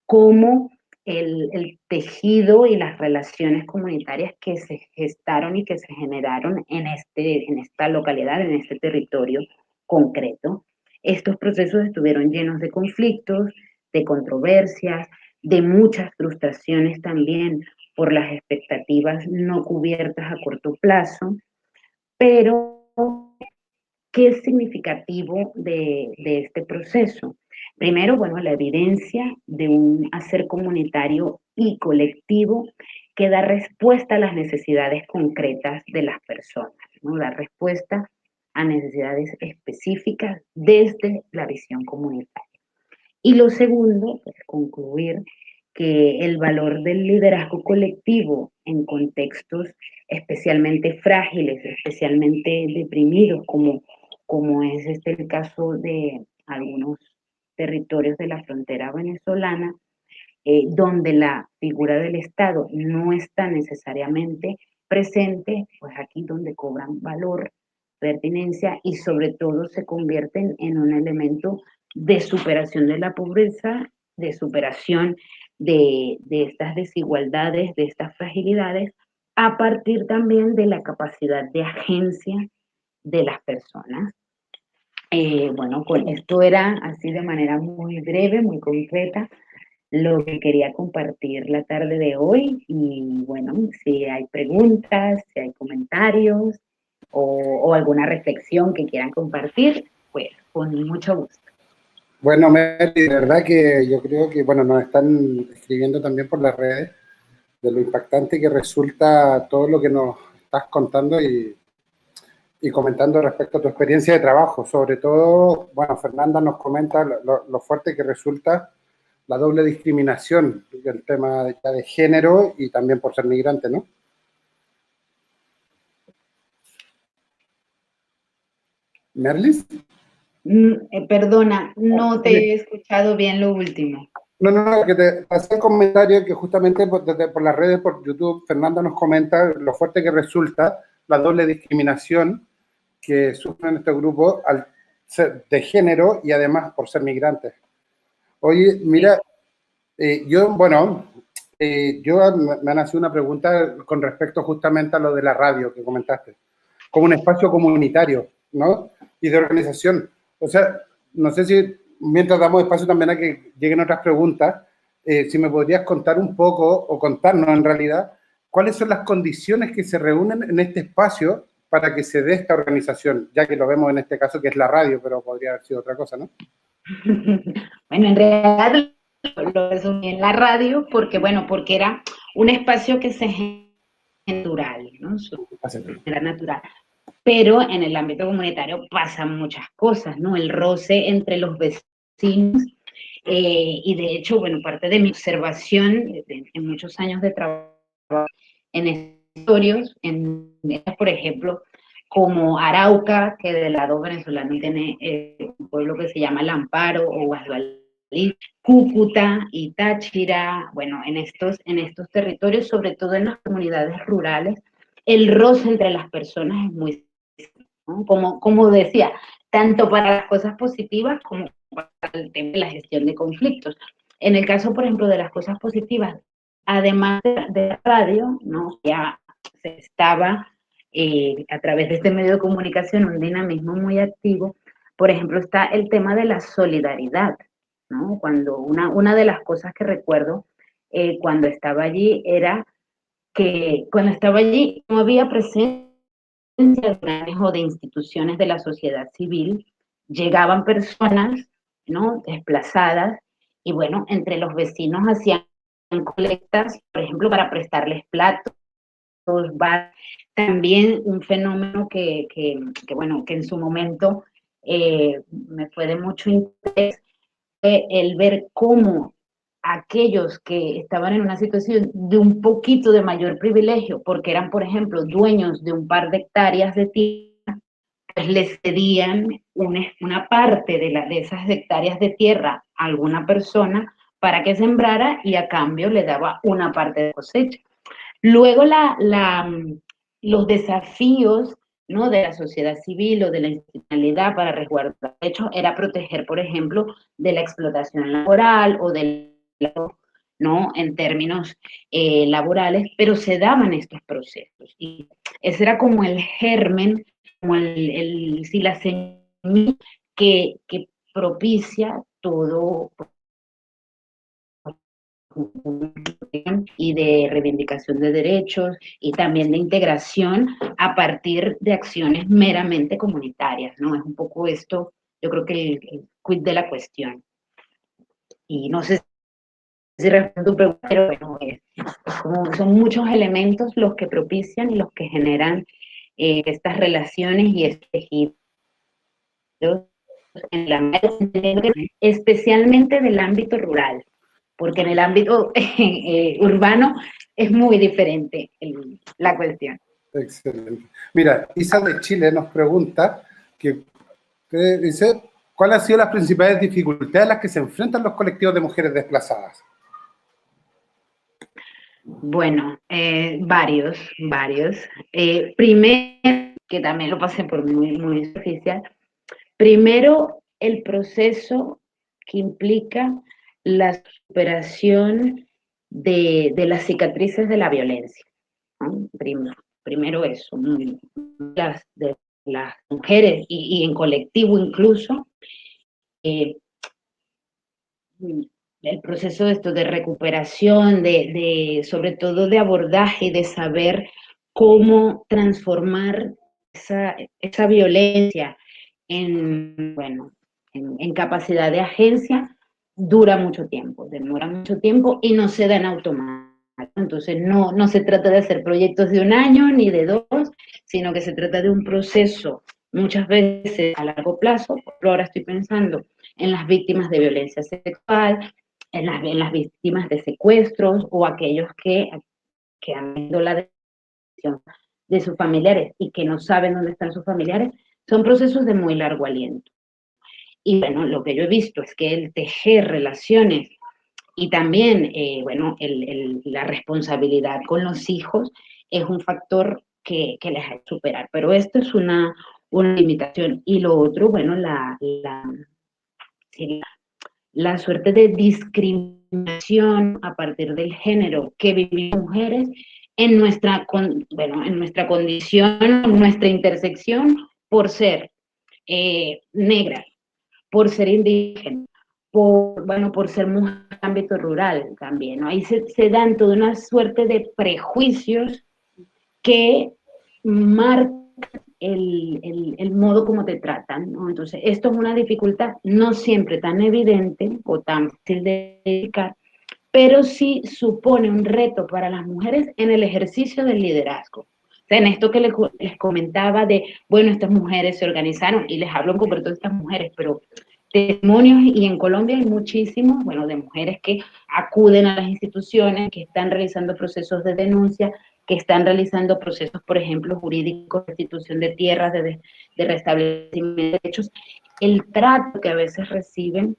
como el tejido y las relaciones comunitarias que se gestaron y que se generaron en esta localidad, en este territorio concreto. Estos procesos estuvieron llenos de conflictos, de controversias, de muchas frustraciones también por las expectativas no cubiertas a corto plazo, pero ¿qué es significativo de este proceso? Primero, bueno, la evidencia de un hacer comunitario y colectivo que da respuesta a las necesidades concretas de las personas, ¿no? Da respuesta a necesidades específicas desde la visión comunitaria. Y lo segundo, pues, concluir que el valor del liderazgo colectivo en contextos especialmente frágiles, especialmente deprimidos, como es el caso de algunos territorios de la frontera venezolana, donde la figura del Estado no está necesariamente presente, pues aquí donde cobran valor, pertinencia y sobre todo se convierten en un elemento de superación de la pobreza, de superación de estas desigualdades, de estas fragilidades, a partir también de la capacidad de agencia de las personas. Bueno, con esto era así de manera muy breve, muy concreta, lo que quería compartir la tarde de hoy. Y bueno, si hay preguntas, si hay comentarios o alguna reflexión que quieran compartir, pues con mucho gusto. Bueno, Mary, de verdad que yo creo que, bueno, nos están escribiendo también por las redes de lo impactante que resulta todo lo que nos estás contando y comentando respecto a tu experiencia de trabajo. Sobre todo, bueno, Fernanda nos comenta lo fuerte que resulta la doble discriminación, el tema de género y también por ser migrante, ¿no? ¿Merlis? Perdona, no te he escuchado bien lo último. No, que te pasé el comentario que justamente por las redes, por YouTube, Fernanda nos comenta lo fuerte que resulta la doble discriminación que sufren estos grupos al ser de género y además por ser migrantes. Oye, mira, yo me ha nacido una pregunta con respecto justamente a lo de la radio que comentaste, como un espacio comunitario, ¿no? Y de organización. O sea, no sé si mientras damos espacio también a que lleguen otras preguntas, si me podrías contar un poco, o contarnos en realidad, cuáles son las condiciones que se reúnen en este espacio para que se dé esta organización, ya que lo vemos en este caso que es la radio, pero podría haber sido otra cosa, ¿no? Bueno, en realidad lo resumí en la radio porque, bueno, porque era un espacio que se genera natural, ¿no? Era natural. Pero en el ámbito comunitario pasan muchas cosas, ¿no? El roce entre los vecinos, y de hecho, bueno, parte de mi observación en muchos años de trabajo en estudios, por ejemplo, como Arauca, que del lado venezolano tiene un pueblo que se llama El Amparo o Guasdualí, Cúcuta y Táchira, bueno, en estos territorios, sobre todo en las comunidades rurales, el roce entre las personas es muy, ¿no? Como decía, tanto para las cosas positivas como para el tema de la gestión de conflictos. En el caso, por ejemplo, de las cosas positivas, además de la radio, ¿no? Ya se estaba a través de este medio de comunicación un dinamismo muy activo. Por ejemplo, está el tema de la solidaridad, ¿no? Cuando una de las cosas que recuerdo cuando estaba allí era que cuando estaba allí no había presencia de o de instituciones de la sociedad civil, llegaban personas, ¿no? Desplazadas, y bueno, entre los vecinos hacían colectas, por ejemplo, para prestarles platos, también un fenómeno que bueno, que en su momento me fue de mucho interés, el ver cómo aquellos que estaban en una situación de un poquito de mayor privilegio, porque eran, por ejemplo, dueños de un par de hectáreas de tierra, pues les cedían una parte de esas hectáreas de tierra a alguna persona para que sembrara y a cambio le daba una parte de cosecha. Luego los desafíos, ¿no? De la sociedad civil o de la institucionalidad para resguardar derechos era proteger, por ejemplo, de la explotación laboral o ¿no? En términos laborales, pero se daban estos procesos. Y ese era como el germen, como si la semilla que propicia todo y de reivindicación de derechos y también de integración a partir de acciones meramente comunitarias, ¿no? Es un poco esto, yo creo que el quid de la cuestión. Y no sé si respondo a tu pregunta, pero bueno, son muchos elementos los que propician y los que generan estas relaciones y este tejido en el ámbito, especialmente del ámbito rural, porque en el ámbito urbano es muy diferente la cuestión. Excelente. Mira, Isa de Chile nos pregunta, dice, ¿cuáles han sido las principales dificultades a las que se enfrentan los colectivos de mujeres desplazadas? Bueno, varios. Primero, que también lo pasé por muy superficial, primero el proceso que implica la superación de las cicatrices de la violencia, ¿no? Primero eso, de las mujeres y en colectivo incluso, el proceso de recuperación, sobre todo de abordaje y de saber cómo transformar esa violencia en capacidad de agencia, dura mucho tiempo, demora mucho tiempo y no se da en automático. Entonces no se trata de hacer proyectos de 1 año ni de 2, sino que se trata de un proceso muchas veces a largo plazo. Por ejemplo, ahora estoy pensando en las víctimas de violencia sexual, en las víctimas de secuestros o aquellos que han tenido la decisión de sus familiares y que no saben dónde están sus familiares. Son procesos de muy largo aliento. Y bueno, lo que yo he visto es que el tejer relaciones y también, la responsabilidad con los hijos es un factor que les hay que superar. Pero esto es una limitación. Y lo otro, bueno, la suerte de discriminación a partir del género que vivimos mujeres en nuestra condición, en nuestra intersección por ser negras, por ser indígenas, por ser mujer en el ámbito rural también, ¿no? Ahí se dan toda una suerte de prejuicios que marcan el modo como te tratan, ¿no? Entonces, esto es una dificultad no siempre tan evidente o tan fácil de explicar, pero sí supone un reto para las mujeres en el ejercicio del liderazgo. O sea, en esto que les comentaba de, bueno, estas mujeres se organizaron, y les hablo en concreto de estas mujeres, pero testimonios, y en Colombia hay muchísimos, bueno, de mujeres que acuden a las instituciones, que están realizando procesos de denuncia, que están realizando procesos, por ejemplo, jurídicos, de restitución de tierras, de restablecimiento de derechos. El trato que a veces reciben,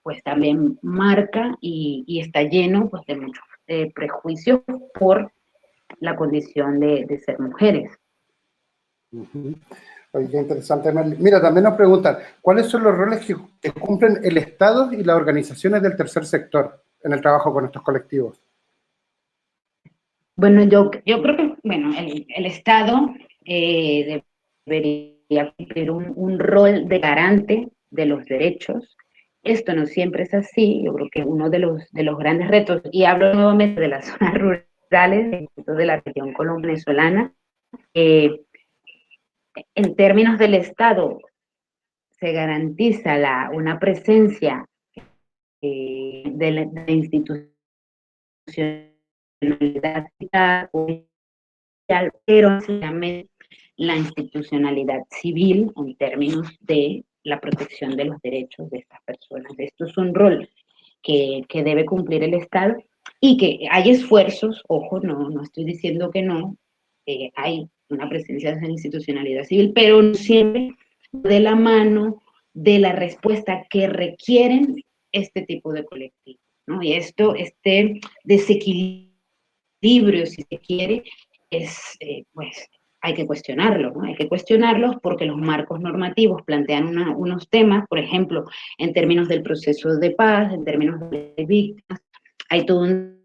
pues también marca y está lleno, pues, de muchos prejuicios por la condición de ser mujeres. Oye, qué interesante, Merly. Mira, también nos preguntan, ¿cuáles son los roles que cumplen el Estado y las organizaciones del tercer sector en el trabajo con estos colectivos? Bueno, yo creo que, bueno, el Estado debería cumplir un rol de garante de los derechos. Esto no siempre es así. Yo creo que uno de los grandes retos, y hablo nuevamente de las zonas rurales, de la región colombo-venezolana, en términos del Estado, se garantiza una presencia de la institucionalidad, pero se llame la institucionalidad civil en términos de la protección de los derechos de estas personas. Esto es un rol que debe cumplir el Estado, y que hay esfuerzos, ojo, no estoy diciendo que no, hay una presencia de esa institucionalidad civil, pero no siempre de la mano de la respuesta que requieren este tipo de colectivos, ¿no? Y este desequilibrio, si se quiere, pues hay que cuestionarlo, ¿no? Hay que cuestionarlos porque los marcos normativos plantean unos temas, por ejemplo, en términos del proceso de paz, en términos de víctimas, hay todo un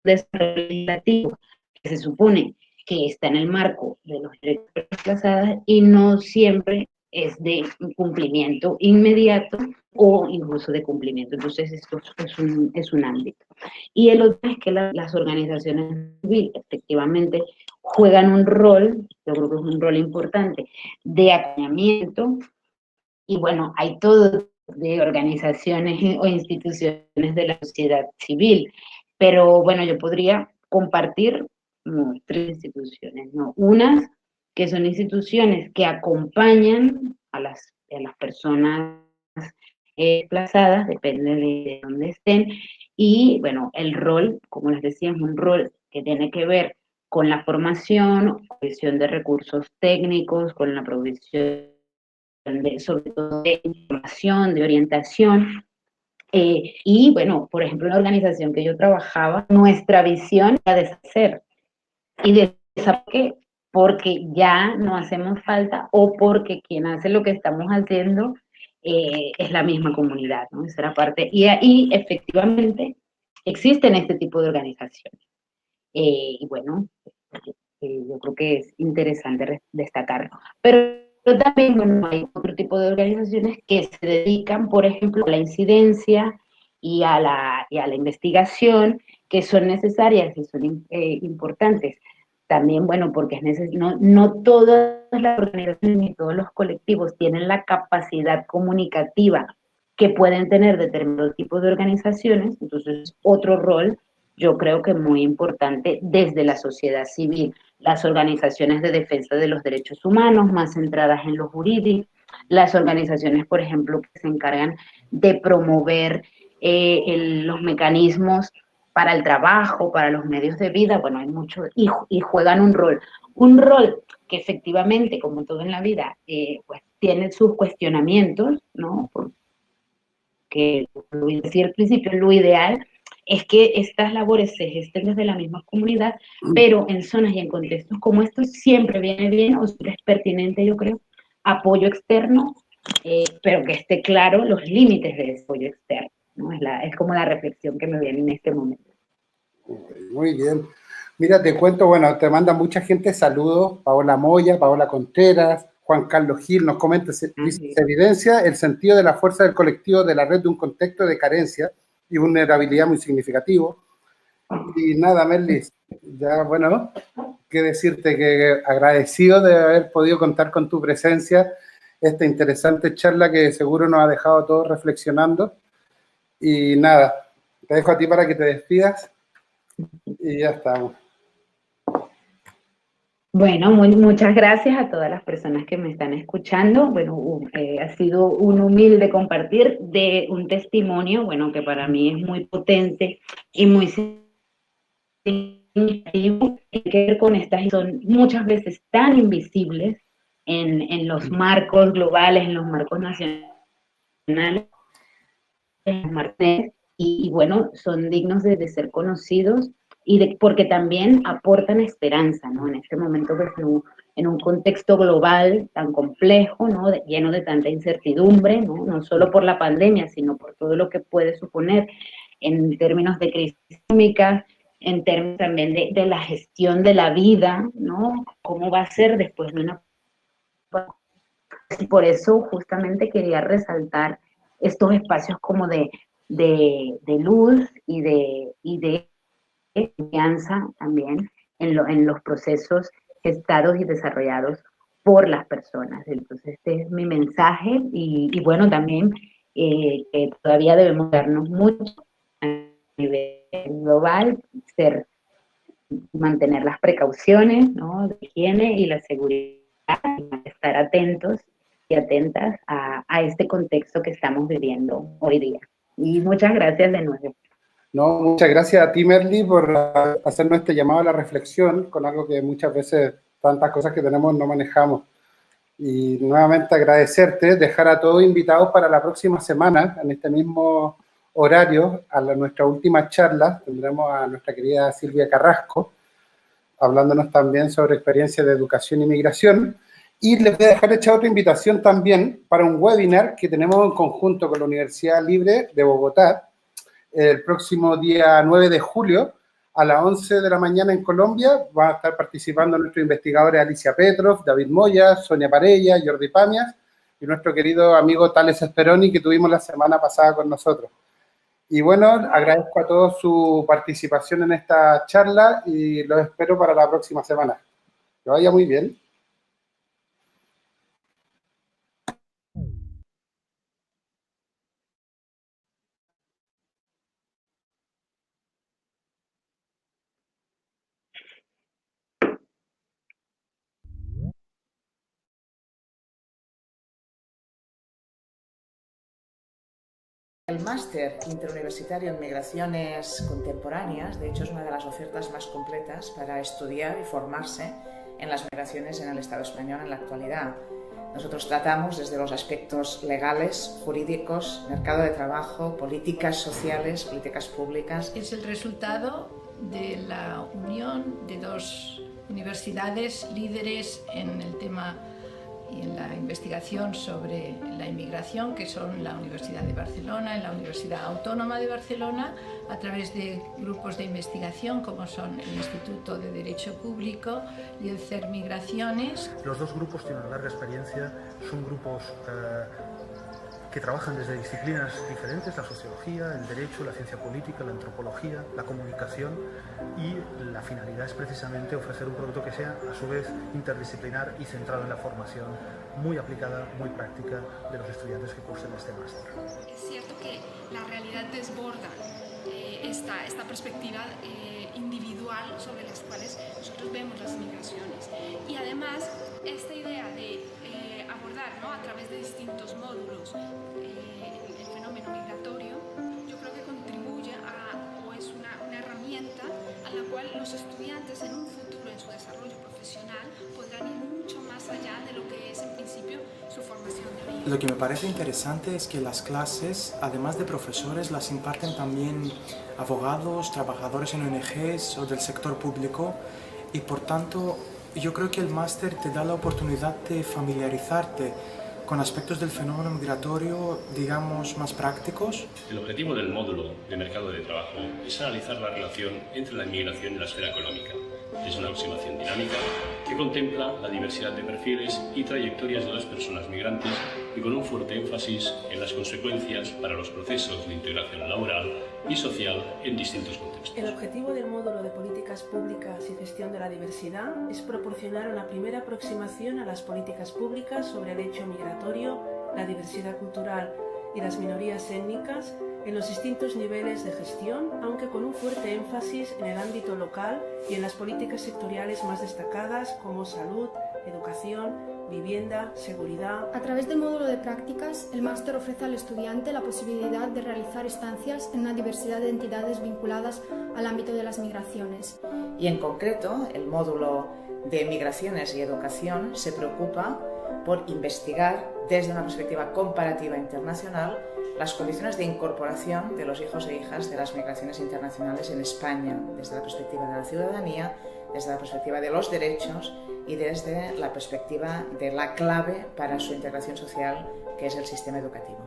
desarrollo legislativo que se supone que está en el marco de los derechos de las desplazadas y no siempre es de cumplimiento inmediato o incluso de cumplimiento. Entonces, esto es un ámbito. Y el otro es que las organizaciones civiles efectivamente juegan un rol, yo creo que es un rol importante, de acompañamiento, y bueno, hay todo de organizaciones o instituciones de la sociedad civil, pero bueno, yo podría compartir tres instituciones, ¿no? Unas que son instituciones que acompañan a las personas desplazadas, depende de dónde estén, y bueno, el rol, como les decía, es un rol que tiene que ver con la formación, provisión de recursos técnicos, con la provisión sobre todo de información, de orientación. Y bueno, por ejemplo, en la organización que yo trabajaba, nuestra visión era deshacer. Y deshacer porque ya no hacemos falta, o porque quien hace lo que estamos haciendo es la misma comunidad, ¿no? Esa era parte. Y ahí efectivamente existen este tipo de organizaciones. Y bueno, yo creo que es interesante destacarlo. Pero también, bueno, hay otro tipo de organizaciones que se dedican, por ejemplo, a la incidencia y a la investigación, que son necesarias y son importantes. También, bueno, porque no todas las organizaciones ni todos los colectivos tienen la capacidad comunicativa que pueden tener determinados tipos de organizaciones. Entonces, otro rol, yo creo que muy importante desde la sociedad civil, las organizaciones de defensa de los derechos humanos, más centradas en lo jurídico, las organizaciones, por ejemplo, que se encargan de promover los mecanismos para el trabajo, para los medios de vida. Bueno, hay mucho, y juegan un rol que efectivamente, como todo en la vida, pues tiene sus cuestionamientos, ¿no? Porque, como decía al principio, lo ideal es que estas labores se gesten desde la misma comunidad, pero en zonas y en contextos como estos siempre viene bien, o siempre es pertinente, yo creo, apoyo externo, pero que esté claro los límites de ese apoyo externo, ¿no? Es como la reflexión que me viene en este momento. Muy bien. Mira, te cuento, bueno, te manda mucha gente saludos, Paola Moya, Paola Contreras, Juan Carlos Gil nos comenta, se evidencia el sentido de la fuerza del colectivo de la red de un contexto de carencia y vulnerabilidad muy significativo. Y nada, Merlis, ya bueno, qué decirte que agradecido de haber podido contar con tu presencia, esta interesante charla que seguro nos ha dejado a todos reflexionando. Y nada, te dejo a ti para que te despidas y ya estamos. Bueno, muchas gracias a todas las personas que me están escuchando. Bueno, ha sido un humilde compartir de un testimonio, bueno, que para mí es muy potente y muy significativo, que ver con estas, son muchas veces tan invisibles en los marcos globales, en los marcos nacionales, en los marcos, y bueno, son dignos de ser conocidos, porque también aportan esperanza, ¿no? En este momento, pues, en un contexto global tan complejo, ¿no? Lleno de tanta incertidumbre, ¿no? No solo por la pandemia, sino por todo lo que puede suponer en términos de crisis económica, en términos también de la gestión de la vida, ¿no? ¿Cómo va a ser después de una... Y por eso justamente quería resaltar estos espacios como de luz y de confianza también en los procesos gestados y desarrollados por las personas. Entonces, este es mi mensaje y bueno, también que todavía debemos darnos mucho a nivel global, mantener las precauciones, ¿no? De higiene y la seguridad, estar atentos y atentas a este contexto que estamos viviendo hoy día. Y muchas gracias de nuevo. No, muchas gracias a ti, Merly, por hacernos este llamado a la reflexión con algo que muchas veces, tantas cosas que tenemos, no manejamos. Y nuevamente agradecerte, dejar a todos invitados para la próxima semana, en este mismo horario, a nuestra última charla. Tendremos a nuestra querida Silvia Carrasco, hablándonos también sobre experiencias de educación y migración. Y les voy a dejar hecha otra invitación también para un webinar que tenemos en conjunto con la Universidad Libre de Bogotá, el próximo día 9 de julio, a las 11 de la mañana en Colombia. Van a estar participando nuestros investigadores Alicia Petrov, David Moya, Sonia Parella, Jordi Pamias y nuestro querido amigo Thales Speroni, que tuvimos la semana pasada con nosotros. Y bueno, agradezco a todos su participación en esta charla y los espero para la próxima semana. Que vaya muy bien. El máster interuniversitario en migraciones contemporáneas, de hecho, es una de las ofertas más completas para estudiar y formarse en las migraciones en el Estado español en la actualidad. Nosotros tratamos desde los aspectos legales, jurídicos, mercado de trabajo, políticas sociales, políticas públicas. Es el resultado de la unión de dos universidades líderes en el tema y en la investigación sobre la inmigración, que son la Universidad de Barcelona y la Universidad Autónoma de Barcelona, a través de grupos de investigación como son el Instituto de Derecho Público y el CER Migraciones. Los dos grupos tienen una larga experiencia, son grupos que trabajan desde disciplinas diferentes, la sociología, el derecho, la ciencia política, la antropología, la comunicación, y la finalidad es precisamente ofrecer un producto que sea a su vez interdisciplinar y centrado en la formación muy aplicada, muy práctica de los estudiantes que cursen este máster. Es cierto que la realidad desborda esta perspectiva individual sobre las cuales nosotros vemos las migraciones, y además esta idea de abordar, ¿no?, a través de distintos módulos el fenómeno migratorio, yo creo que contribuye o es una herramienta a la cual los estudiantes en un futuro en su desarrollo profesional podrán ir mucho más allá de lo que es en principio su formación de vida. Lo que me parece interesante es que las clases, además de profesores, las imparten también abogados, trabajadores en ONGs o del sector público, y por tanto yo creo que el máster te da la oportunidad de familiarizarte con aspectos del fenómeno migratorio, digamos, más prácticos. El objetivo del módulo de mercado de trabajo es analizar la relación entre la inmigración y la esfera económica, desde una aproximación dinámica que contempla la diversidad de perfiles y trayectorias de las personas migrantes y con un fuerte énfasis en las consecuencias para los procesos de integración laboral y social en distintos contextos. El objetivo del módulo de Políticas Públicas y Gestión de la Diversidad es proporcionar una primera aproximación a las políticas públicas sobre el hecho migratorio, la diversidad cultural y las minorías étnicas en los distintos niveles de gestión, aunque con un fuerte énfasis en el ámbito local y en las políticas sectoriales más destacadas como salud, educación, vivienda, seguridad. A través del módulo de prácticas, el máster ofrece al estudiante la posibilidad de realizar estancias en una diversidad de entidades vinculadas al ámbito de las migraciones. Y en concreto, el módulo de Migraciones y Educación se preocupa por investigar desde una perspectiva comparativa internacional las condiciones de incorporación de los hijos e hijas de las migraciones internacionales en España, desde la perspectiva de la ciudadanía, desde la perspectiva de los derechos y desde la perspectiva de la clave para su integración social, que es el sistema educativo.